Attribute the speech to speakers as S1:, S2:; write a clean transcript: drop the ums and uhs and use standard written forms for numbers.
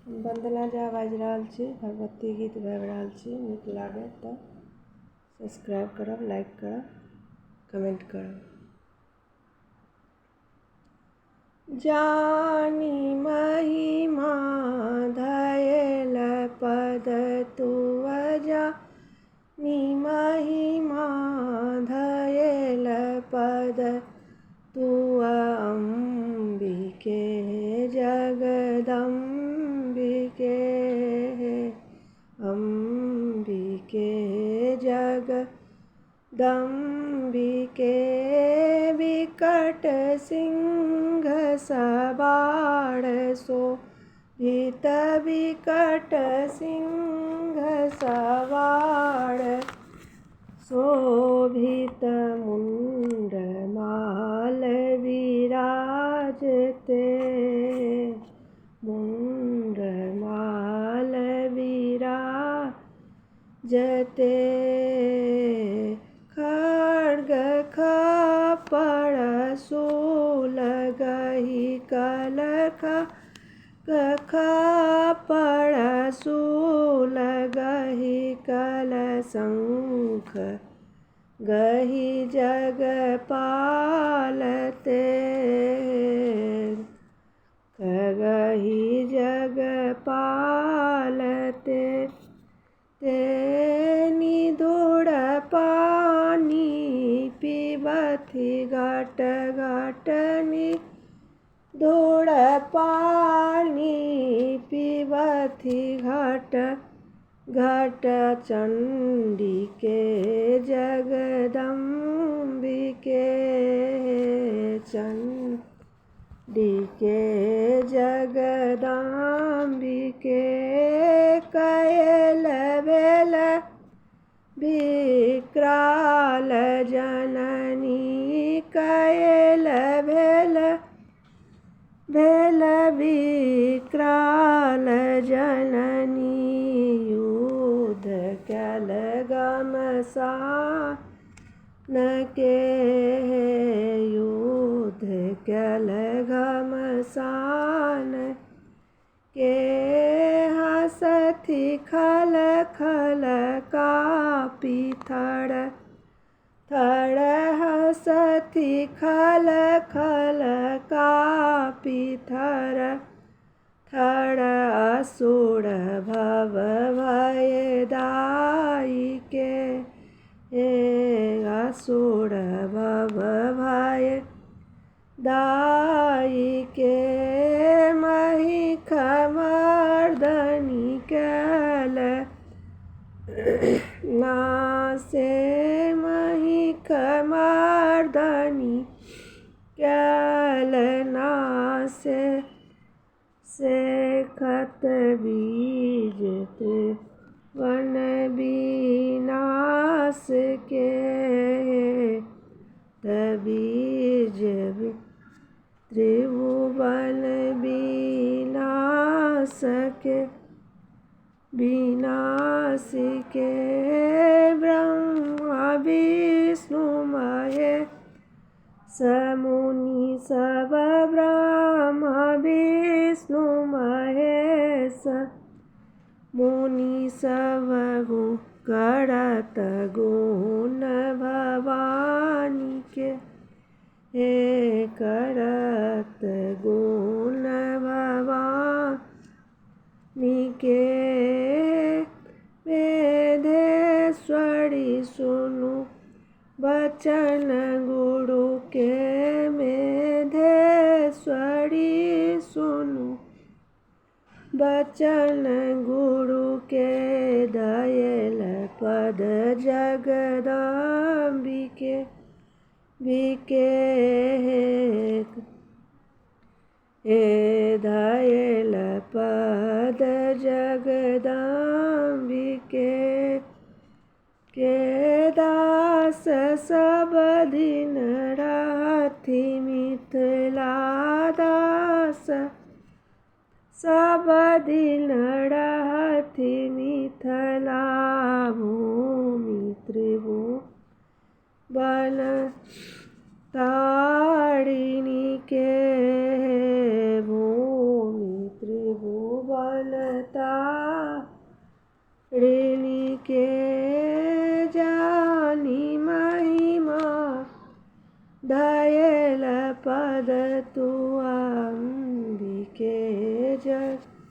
S1: वंदना झा बाजि रहल छी। भगवती गीत गाबि रहल छी। नीक लागत तऽ सब्सक्राइब करब, लाइक करब, कमेंट करब। जानी महिमा धयल पद तुअ जानी महिमा धयल पद तुअ अम्बिके जगदम्बिके अम्बिके जगदम्बिके विकट सिंह सवार शोभित विकट सिंह सवार शोभित मुंड माल विराजते मुंड माल विराजते खड्ग खप्पर शूल गही कलख खप्पर शूल गही कल शंख गही जगपालते गही जगपालते ते निधुर पानी पिबथि घट घट निधुर पानी पिबथि घट घट चंडिके जगदम्बिके चंडिके जगदम्बिके कयल भेल विकराल जननी कयल भेल विकराल जननी युद्ध कयल घमसान के युद्ध कयल घमसान के हंसथि खल खल कापी थर थर हंसथि खल खल कापी थर थर असुर भव भय दायिके असुर भव भय दायिके महिख मर्दनी कयल नासे महिख मर्दनी कयल नासे से खत बीज त्रिभुवन विनाश के बीज त्रिभुवन विनाश के विनाश के ब्रह्मा विष्णु महेश मुनि सब ब्रह्मा विष्णु महेश मुनि सब करत गुण भवानी के करत गुण भवानी के मेधेश्वरी सुनु बचन गुरु के मेधेश्वरी सुनु बचन गुरु के दयल पद जगदम्बिके बिके दयल पद जगदम्बिके के दास सब दिन रहथि मिथिला दास सब दिन रहथि मिथिला भूमि त्रिभुवन तारिणी के भूमि त्रिभुवन धयल पद तु अंबिके जगदांबिके